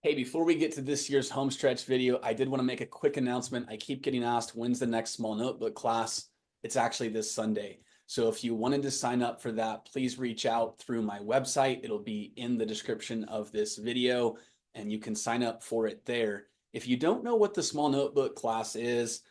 Hey, before we get to this year's Homestretch video, I did want to make a quick announcement. I keep getting asked, when's the next small notebook class? It's actually this Sunday. So if you wanted to sign up for that, please reach out through my website. It'll be in the description of this video and you can sign up for it there. If you don't know what the small notebook class is,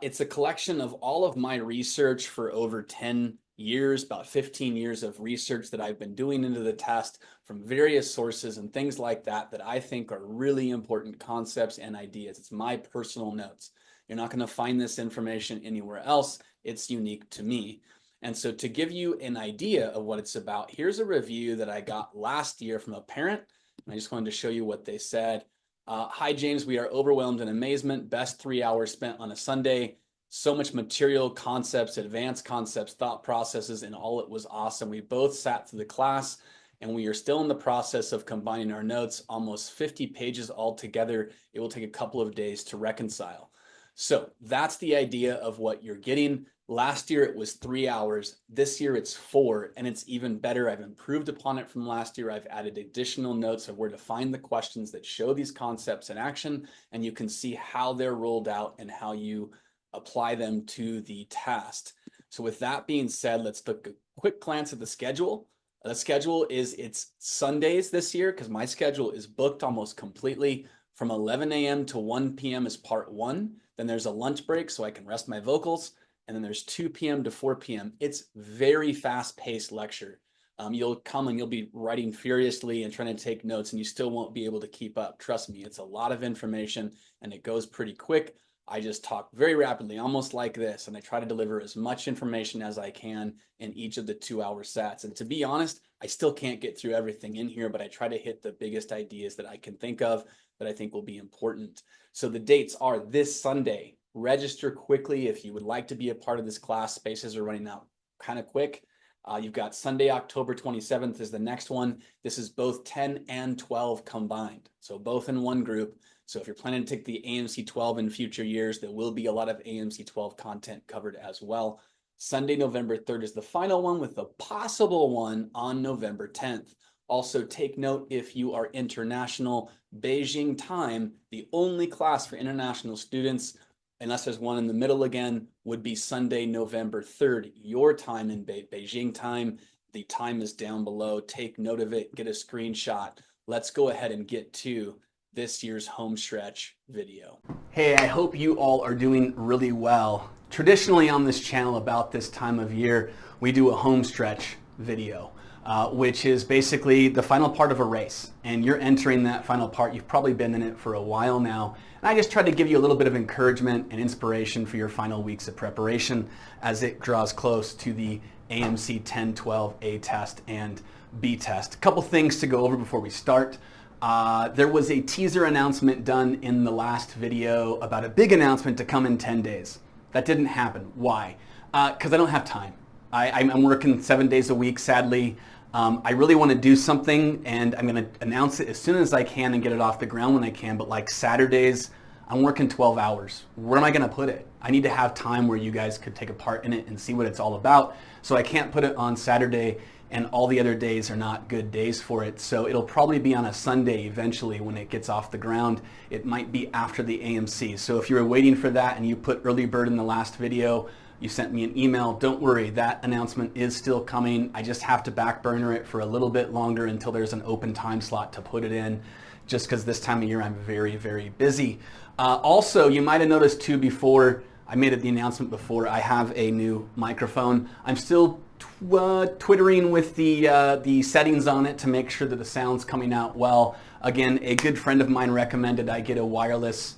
it's a collection of all of my research for over 10 years, about 15 years of research that I've been doing into the test from various sources and things like that that I think are really important concepts and ideas. It's my personal notes. You're not going to find this information anywhere else. It's unique to me. And so to give you an idea of what it's about, here's a review that I got last year from a parent. And I just wanted to show you what they said. Hi, James, we are overwhelmed in amazement. Best 3 hours spent on a Sunday. So much material, concepts, advanced concepts, thought processes, and all it was awesome. We both sat through the class and we are still in the process of combining our notes, almost 50 pages altogether. It will take a couple of days to reconcile. So that's the idea of what you're getting. Last year it was 3 hours. This year it's 4, and it's even better. I've improved upon it from last year. I've added additional notes of where to find the questions that show these concepts in action, and you can see how they're rolled out and how you apply them to the test. So with that being said, let's take a quick glance at the schedule. The schedule is it's Sundays this year because my schedule is booked almost completely. From 11 a.m. to 1 p.m. is part 1. Then there's a lunch break so I can rest my vocals. And then there's 2 p.m. to 4 p.m. It's very fast-paced lecture. You'll come and you'll be writing furiously and trying to take notes and you still won't be able to keep up. Trust me, it's a lot of information and it goes pretty quick. I just talk very rapidly, almost like this, and I try to deliver as much information as I can in each of the 2-hour sets. And to be honest, I still can't get through everything in here, but I try to hit the biggest ideas that I can think of that I think will be important. So the dates are this Sunday. Register quickly if you would like to be a part of this class. Spaces are running out kind of quick. You've got Sunday, October 27th is the next one. This is both 10 and 12 combined, so both in one group. So if you're planning to take the AMC 12 in future years, there will be a lot of AMC 12 content covered as well. Sunday, November 3rd is the final one with a possible one on November 10th. Also take note if you are international, Beijing time, the only class for international students, unless there's one in the middle again, would be Sunday, November 3rd, your time in Beijing time. The time is down below. Take note of it, get a screenshot. Let's go ahead and get to this year's Homestretch video. Hey, I hope you all are doing really well. Traditionally on this channel about this time of year, we do a Homestretch video, which is basically the final part of a race. And you're entering that final part. You've probably been in it for a while now. And I just try to give you a little bit of encouragement and inspiration for your final weeks of preparation as it draws close to the AMC 10-12 A test and B test. A couple things to go over before we start. There was a teaser announcement done in the last video about a big announcement to come in 10 days. That didn't happen. Why? Because I don't have time. I'm working 7 days a week, sadly. I really want to do something and I'm going to announce it as soon as I can and get it off the ground when I can. But like Saturdays, I'm working 12 hours. Where am I going to put it? I need to have time where you guys could take a part in it and see what it's all about. So I can't put it on Saturday, and all the other days are not good days for it. So it'll probably be on a Sunday eventually when it gets off the ground. It might be after the AMC. So if you were waiting for that and you put early bird in the last video, you sent me an email, don't worry, that announcement is still coming. I just have to back burner it for a little bit longer until there's an open time slot to put it in, just because this time of year I'm very, very busy. Also, you might have noticed too before, I made the announcement before, I have a new microphone. I'm still twittering with the settings on it to make sure that the sound's coming out well. Again, a good friend of mine recommended I get a wireless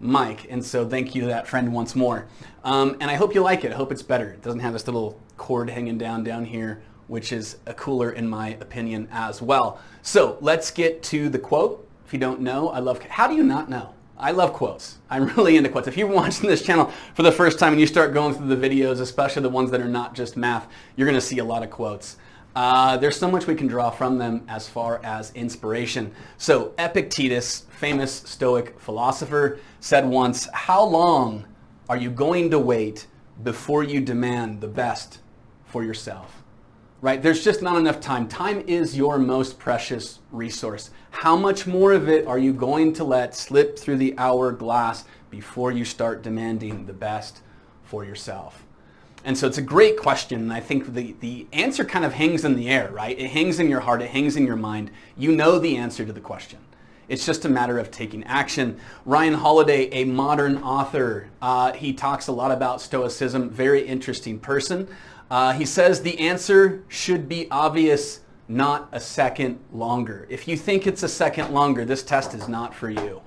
mic, and so thank you to that friend once more. And I hope you like it. I hope it's better. It doesn't have this little cord hanging down here, which is a cooler in my opinion as well. So let's get to the quote. If you don't know, how do you not know? I love quotes. I'm really into quotes. If you're watching this channel for the first time and you start going through the videos, especially the ones that are not just math, you're going to see a lot of quotes. There's so much we can draw from them as far as inspiration. So Epictetus, famous Stoic philosopher, said once, "How long are you going to wait before you demand the best for yourself?" right? There's just not enough time. Time is your most precious resource. How much more of it are you going to let slip through the hourglass before you start demanding the best for yourself? And so it's a great question. And I think the answer kind of hangs in the air, right? It hangs in your heart. It hangs in your mind. You know the answer to the question. It's just a matter of taking action. Ryan Holiday, a modern author, he talks a lot about Stoicism, very interesting person. He says the answer should be obvious, not a second longer. If you think it's a second longer, this test is not for you.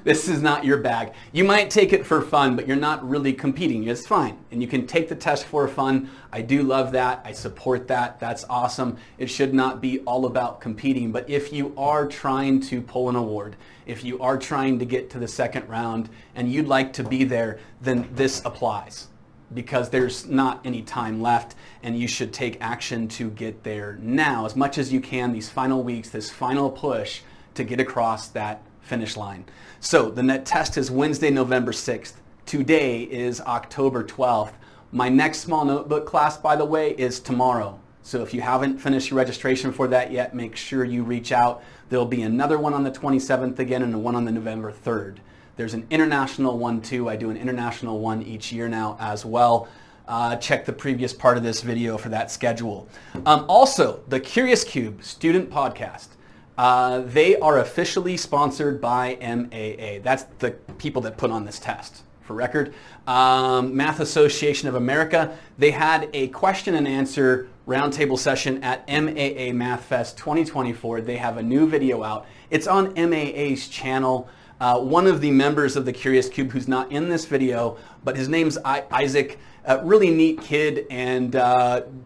This is not your bag. You might take it for fun, but you're not really competing. It's fine. And you can take the test for fun. I do love that. I support that. That's awesome. It should not be all about competing. But if you are trying to pull an award, if you are trying to get to the second round and you'd like to be there, then this applies, because there's not any time left and you should take action to get there now as much as you can, these final weeks, this final push to get across that finish line. So the net test is Wednesday, November 6th. Today is October 12th. My next small notebook class, by the way, is tomorrow. So if you haven't finished your registration for that yet, make sure you reach out. There'll be another one on the 27th again and one on the November 3rd. There's an international one too. I do an international one each year now as well. Check the previous part of this video for that schedule. Also, the Curious Cube student podcast. They are officially sponsored by MAA. That's the people that put on this test, for record. Math Association of America. They had a question and answer roundtable session at MAA Math Fest 2024. They have a new video out. It's on MAA's channel. One of the members of the Curious Cube, who's not in this video, but his name's Isaac, a really neat kid and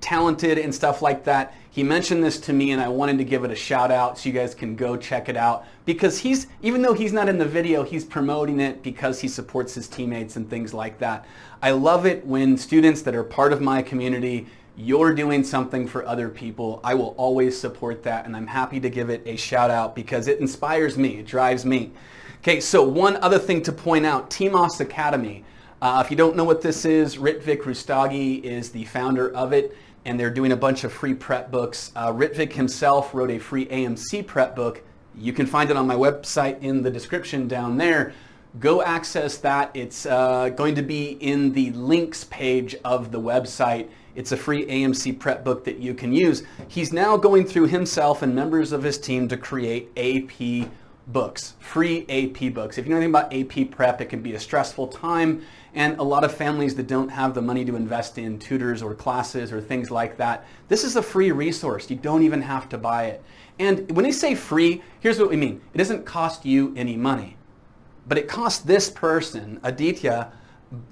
talented and stuff like that. He mentioned this to me and I wanted to give it a shout out so you guys can go check it out, because even though he's not in the video, he's promoting it because he supports his teammates and things like that. I love it when students that are part of my community, you're doing something for other people. I will always support that, and I'm happy to give it a shout out because it inspires me, it drives me. Okay, so one other thing to point out, TMOS Academy. If you don't know what this is, Ritvik Rustagi is the founder of it, and they're doing a bunch of free prep books. Ritvik himself wrote a free AMC prep book. You can find it on my website in the description down there. Go access that. It's going to be in the links page of the website. It's a free AMC prep book that you can use. He's now going through himself and members of his team to create AP books, free AP books. If you know anything about AP prep, it can be a stressful time, and a lot of families that don't have the money to invest in tutors or classes or things like that, this is a free resource. You don't even have to buy it. And when they say free, here's what we mean. It doesn't cost you any money, but it costs this person, Aditya,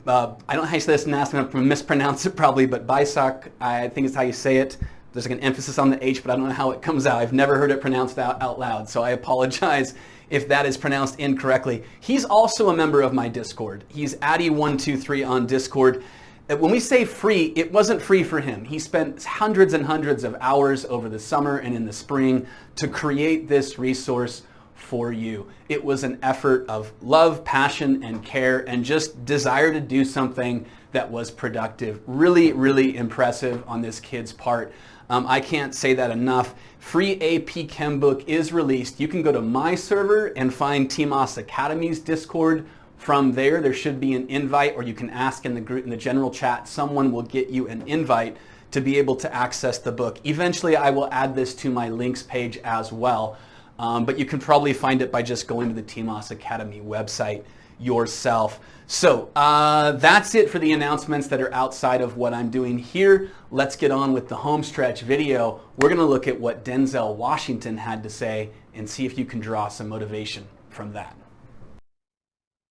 I don't know how you say this last name, I'm going to mispronounce it probably, but Baisak, I think is how you say it. There's like an emphasis on the H, but I don't know how it comes out. I've never heard it pronounced out loud, so I apologize if that is pronounced incorrectly. He's also a member of my Discord. He's Addy123 on Discord. When we say free, it wasn't free for him. He spent hundreds and hundreds of hours over the summer and in the spring to create this resource for you. It was an effort of love, passion, and care, and just desire to do something that was productive. Really, really impressive on this kid's part. I can't say that enough. Free AP Chem book is released. You can go to my server and find TMOS Academy's Discord. From there should be an invite, or you can ask in the group, in the general chat. Someone will get you an invite to be able to access the book. Eventually, I will add this to my links page as well. But you can probably find it by just going to the TMOS Academy website yourself. So that's it for the announcements that are outside of what I'm doing here. Let's get on with the Homestretch video. We're going to look at what Denzel Washington had to say and see if you can draw some motivation from that.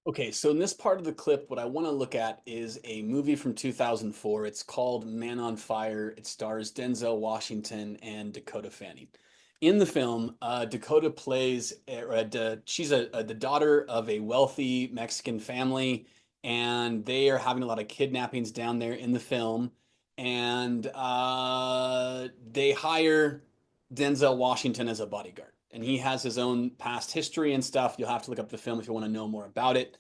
Okay, so in this part of the clip, what I want to look at is a movie from 2004. It's called Man on Fire. It stars Denzel Washington and Dakota Fanning. In the film, Dakota plays, she's the daughter of a wealthy Mexican family, and they are having a lot of kidnappings down there in the film. And they hire Denzel Washington as a bodyguard. And he has his own past history and stuff. You'll have to look up the film if you want to know more about it.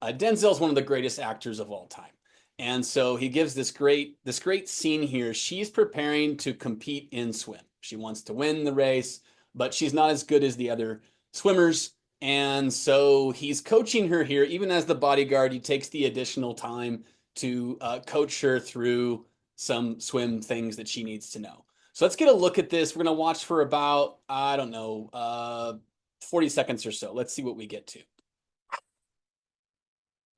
Denzel's one of the greatest actors of all time. And so he gives this great scene here. She's preparing to compete in swim. She wants to win the race, but she's not as good as the other swimmers. And so he's coaching her here. Even as the bodyguard, he takes the additional time to coach her through some swim things that she needs to know. So let's get a look at this. We're going to watch for about, I don't know, 40 seconds or so. Let's see what we get to.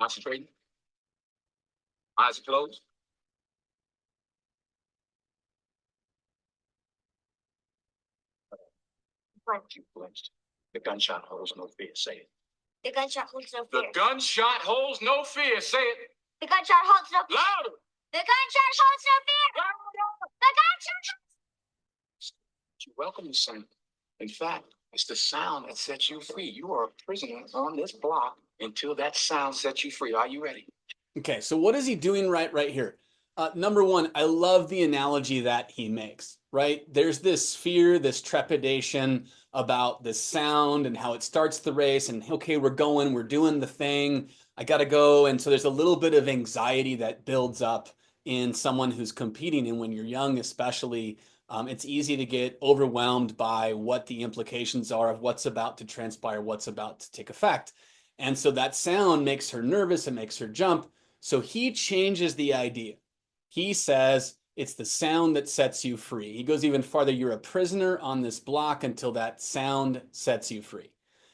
Concentrating. Eyes closed. You flinched. The gunshot holds no fear. Say it. The gunshot holds no fear. The gunshot holds no fear. Say it. The gunshot holds no fear. Louder. The gunshot holds no fear. Louder. The gunshot. You welcome the sound. In fact, it's the sound that sets you free. You are a prisoner on this block until that sound sets you free. Are you ready? Okay, so what is he doing right here? Number one, I love the analogy that he makes, right? There's this fear, this trepidation about the sound and how it starts the race and, okay, we're going, we're doing the thing, I gotta go. And so there's a little bit of anxiety that builds up in someone who's competing. And when you're young, especially, it's easy to get overwhelmed by what the implications are of what's about to transpire, what's about to take effect. And so that sound makes her nervous, it makes her jump. So he changes the idea. He says it's the sound that sets you free. He goes even farther. You're a prisoner on this block until that sound sets you free.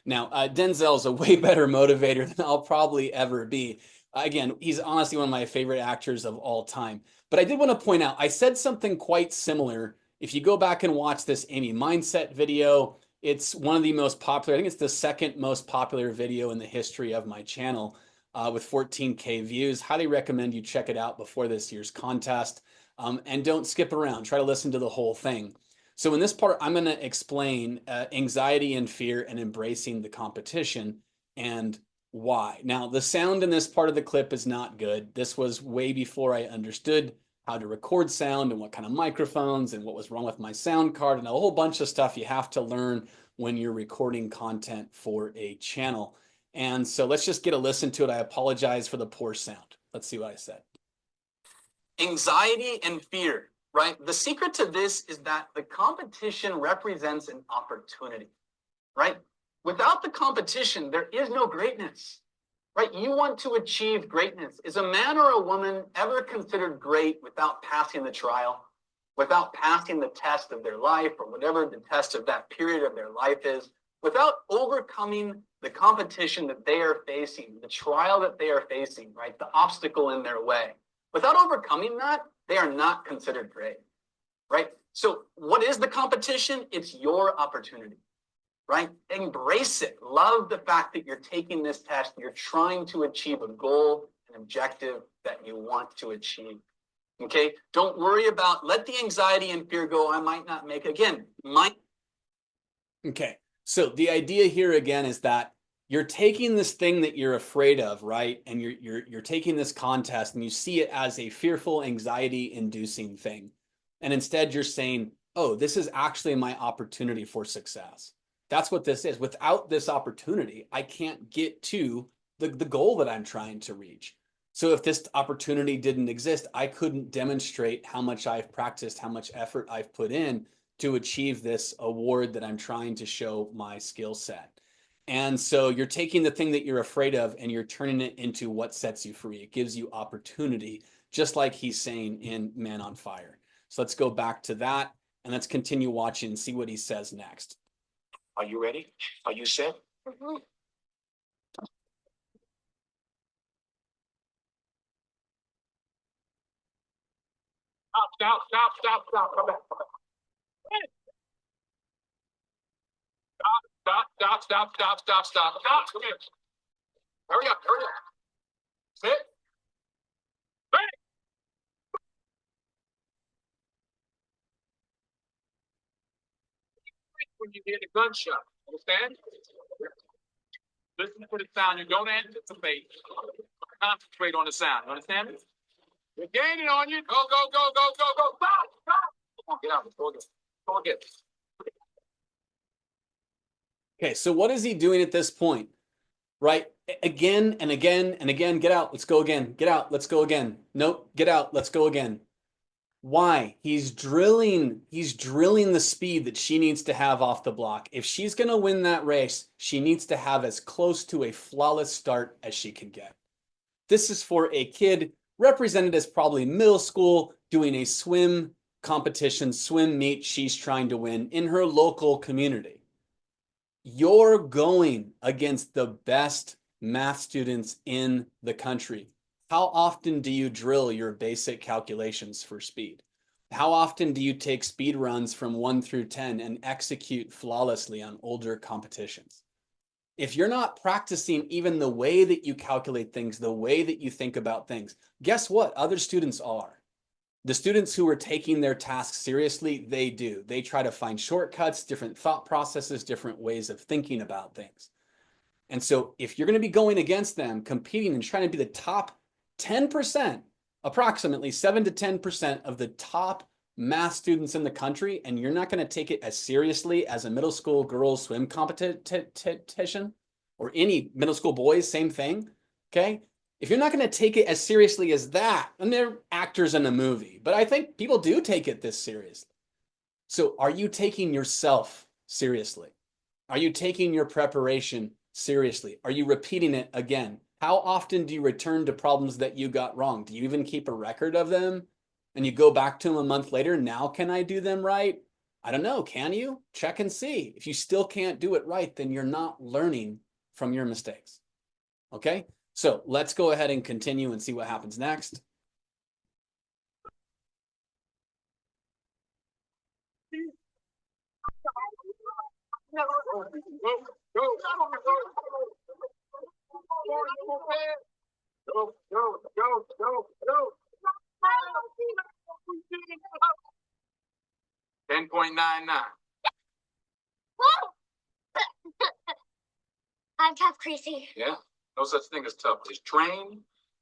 Now, Denzel's a way better motivator than I'll probably ever be. Again, he's honestly one of my favorite actors of all time. But I did want to point out, I said something quite similar. If you go back and watch this Amy Mindset video, it's one of the most popular, I think it's the second most popular video in the history of my channel. With 14K views. Highly recommend you check it out before this year's contest. And don't skip around. Try to listen to the whole thing. So in this part, I'm going to explain anxiety and fear and embracing the competition and why. Now, the sound in this part of the clip is not good. This was way before I understood how to record sound and what kind of microphones and what was wrong with my sound card and a whole bunch of stuff you have to learn when you're recording content for a channel. And so let's just get a listen to it. I apologize for the poor sound. Let's see what I said. Anxiety and fear, right? The secret to this is that the competition represents an opportunity, right? Without the competition, there is no greatness, right? You want to achieve greatness. Is a man or a woman ever considered great without passing the trial, without passing the test of their life or whatever the test of that period of their life is? Without overcoming the competition that they are facing, the trial that they are facing, right? The obstacle in their way. Without overcoming that, they are not considered great, right? So what is the competition? It's your opportunity, right? Embrace it. Love the fact that you're taking this test. You're trying to achieve a goal, an objective that you want to achieve. Okay? Don't worry about, let the anxiety and fear go. I might not make it. Again, Okay. So the idea here again is that you're taking this thing that you're afraid of, right? And you're taking this contest and you see it as a fearful, anxiety-inducing thing. And instead you're saying, oh, this is actually my opportunity for success. That's what this is. Without this opportunity, I can't get to the goal that I'm trying to reach. So if this opportunity didn't exist, I couldn't demonstrate how much I've practiced, how much effort I've put in to achieve this award that I'm trying to show my skill set. And so you're taking the thing that you're afraid of and you're turning it into what sets you free. It gives you opportunity, just like he's saying in Man on Fire. So let's go back to that and let's continue watching and see what he says next. Are you ready? Are you set? Mm-hmm. Stop. Come back. Stop. Come here. Hurry up. Sit. Ready. When you hear the gunshot, understand? Listen for the sound. You don't anticipate. Concentrate on the sound. You understand it? You're gaining on you. Go. Stop. Get out. Go again. Okay, so what is he doing at this point? right? Again and again and again, get out, let's go again, get out, let's go again. Nope, get out, let's go again. Why? He's drilling the speed that she needs to have off the block. If she's going to win that race, she needs to have as close to a flawless start as she can get. This is for a kid represented as probably middle school doing a swim competition, swim meet she's trying to win in her local community. You're going against the best math students in the country. How often do you drill your basic calculations for speed? How often do you take speed runs from 1 through 10 and execute flawlessly on older competitions? If you're not practicing even the way that you calculate things, the way that you think about things, guess what? Other students are. The students who are taking their tasks seriously, they do. They try to find shortcuts, different thought processes, different ways of thinking about things. And so if you're going to be going against them, competing and trying to be the top 10%, approximately 7 to 10% of the top math students in the country, and you're not going to take it as seriously as a middle school girls swim competition or any middle school boys, same thing, okay? If you're not going to take it as seriously as that, and they're actors in a movie, but I think people do take it this seriously. So are you taking yourself seriously? Are you taking your preparation seriously? Are you repeating it again? How often do you return to problems that you got wrong? Do you even keep a record of them? And you go back to them a month later, now can I do them right? I don't know, can you? Check and see. If you still can't do it right, then you're not learning from your mistakes. Okay, so let's go ahead and continue and see what happens next. Go. 10.99. I'm tough, Creasy. Yeah, no such thing as tough. There's trained, and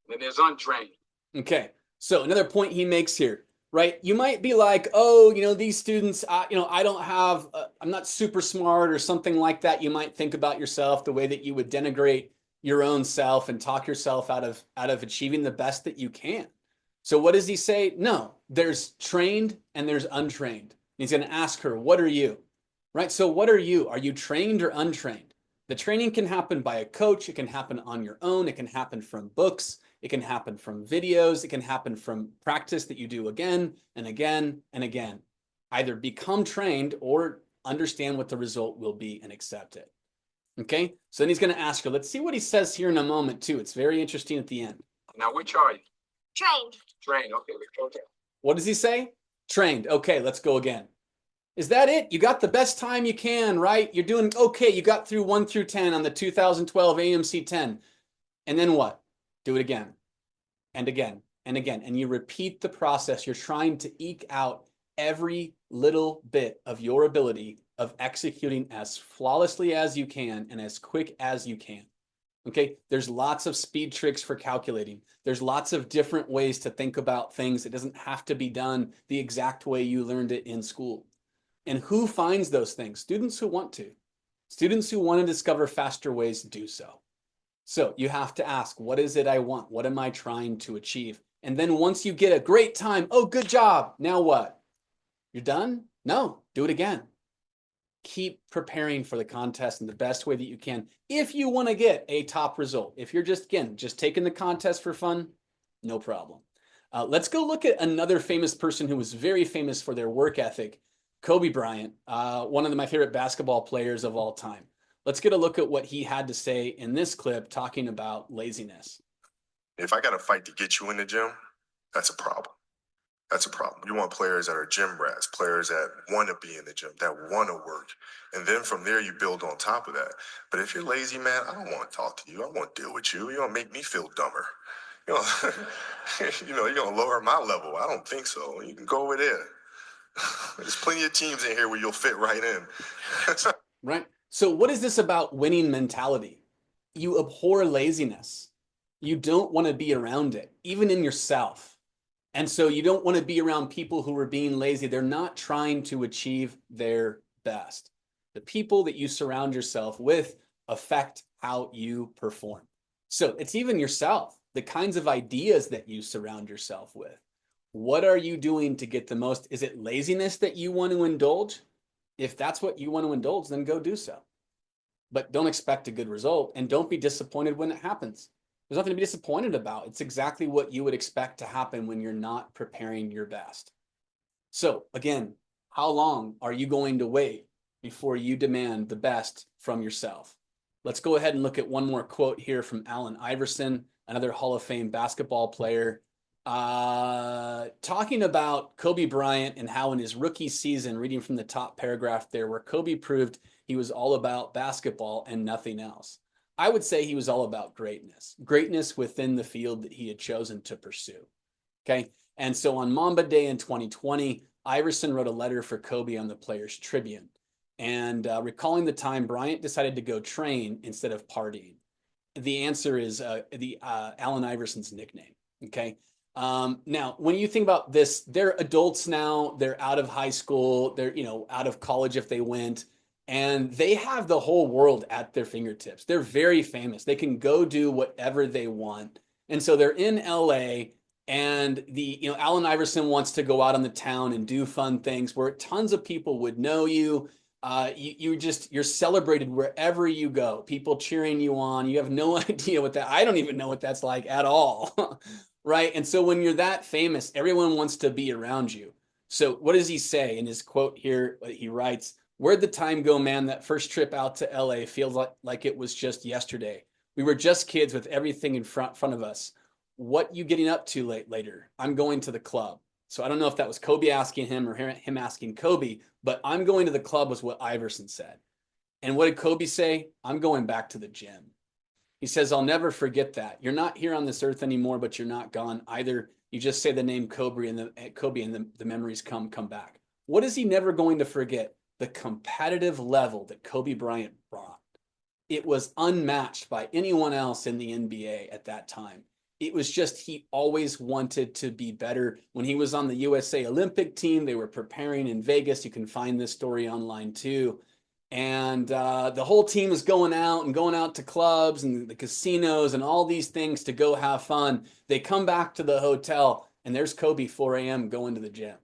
then there's untrained. Okay, so another point he makes here, right? You might be like, oh, you know, these students, I don't have, I'm not super smart or something like that. You might think about yourself the way that you would denigrate your own self and talk yourself out of achieving the best that you can. So what does he say? No, there's trained and there's untrained. He's going to ask her, what are you? Right? So what are you? Are you trained or untrained? The training can happen by a coach. It can happen on your own. It can happen from books. It can happen from videos. It can happen from practice that you do again and again and again. Either become trained or understand what the result will be and accept it. Okay, so then he's going to ask her. Let's see what he says here in a moment too. It's very interesting at the end. Now, which are you? Trained. Trained. Okay, let's go again. What does he say? Trained. Okay, let's go again. Is that it? You got the best time you can, right? You're doing okay. You got through 1 through 10 on the 2012 AMC 10. And then what? Do it again and again and again. And you repeat the process. You're trying to eke out every little bit of your ability of executing as flawlessly as you can and as quick as you can. Okay, there's lots of speed tricks for calculating. There's lots of different ways to think about things. It doesn't have to be done the exact way you learned it in school. And who finds those things? Students who want to. Students who want to discover faster ways to do so. So you have to ask, what is it I want? What am I trying to achieve? And then once you get a great time, oh, good job. Now what? You're done? No, do it again. Keep preparing for the contest in the best way that you can if you want to get a top result. If you're just taking the contest for fun, no problem. Let's go look at another famous person who was very famous for their work ethic, Kobe Bryant, one of my favorite basketball players of all time. Let's get a look at what he had to say in this clip talking about laziness. If I got to fight to get you in the gym, that's a problem. That's a problem. You want players that are gym rats, players that want to be in the gym, that want to work. And then from there, you build on top of that. But if you're lazy, man, I don't want to talk to you. I want to deal with you. You're going to make me feel dumber. You're going to lower my level. I don't think so. You can go over there. There's plenty of teams in here where you'll fit right in. Right. So what is this about winning mentality? You abhor laziness. You don't want to be around it, even in yourself. And so you don't want to be around people who are being lazy. They're not trying to achieve their best. The people that you surround yourself with affect how you perform. So it's even yourself, the kinds of ideas that you surround yourself with. What are you doing to get the most? Is it laziness that you want to indulge? If that's what you want to indulge, then go do so. But don't expect a good result, and don't be disappointed when it happens. There's nothing to be disappointed about. It's exactly what you would expect to happen when you're not preparing your best. So again, how long are you going to wait before you demand the best from yourself? Let's go ahead and look at one more quote here from Allen Iverson, another Hall of Fame basketball player, talking about Kobe Bryant and how in his rookie season, reading from the top paragraph there, where Kobe proved he was all about basketball and nothing else. I would say he was all about greatness within the field that he had chosen to pursue. Okay. And so on Mamba Day in 2020, Iverson wrote a letter for Kobe on the Players Tribune, and recalling the time Bryant decided to go train instead of partying. The answer is Allen Iverson's nickname. Okay. Now, when you think about this, they're adults now. They're out of high school. They're out of college if they went, and they have the whole world at their fingertips. They're very famous. They can go do whatever they want, and so they're in LA. And Allen Iverson wants to go out on the town and do fun things where tons of people would know you. You're celebrated wherever you go. People cheering you on. You have no idea what that. I don't even know what that's like at all, right? And so when you're that famous, everyone wants to be around you. So what does he say in his quote here? He writes, "Where'd the time go, man? That first trip out to LA feels like it was just yesterday. We were just kids with everything in front of us. What you getting up to later? I'm going to the club." So I don't know if that was Kobe asking him or him asking Kobe, but "I'm going to the club" was what Iverson said. And what did Kobe say? "I'm going back to the gym." He says, "I'll never forget that. You're not here on this earth anymore, but you're not gone either. You just say the name Kobe and the memories come back." What is he never going to forget? The competitive level that Kobe Bryant brought. It was unmatched by anyone else in the NBA at that time. It was just he always wanted to be better. When he was on the USA Olympic team, they were preparing in Vegas. You can find this story online too. And the whole team is going out to clubs and the casinos and all these things to go have fun. They come back to the hotel and there's Kobe 4 a.m. going to the gym.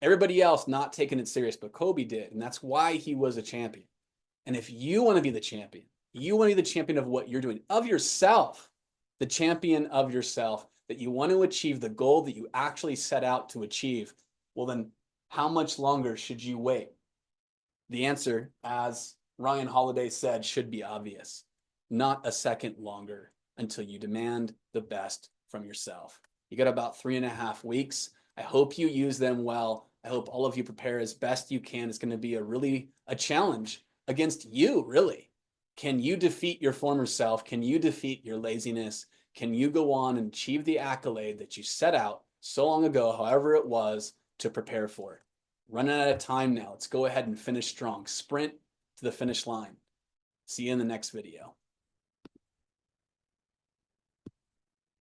Everybody else not taking it serious, but Kobe did. And that's why he was a champion. And if you want to be the champion, you want to be the champion of what you're doing, of yourself, the champion of yourself, that you want to achieve the goal that you actually set out to achieve, well then, how much longer should you wait? The answer, as Ryan Holiday said, should be obvious. Not a second longer until you demand the best from yourself. You got about 3.5 weeks. I hope you use them well. I hope all of you prepare as best you can. It's going to be a challenge against you, really. Can you defeat your former self? Can you defeat your laziness? Can you go on and achieve the accolade that you set out so long ago, however it was, to prepare for? Running out of time now. Let's go ahead and finish strong. Sprint to the finish line. See you in the next video.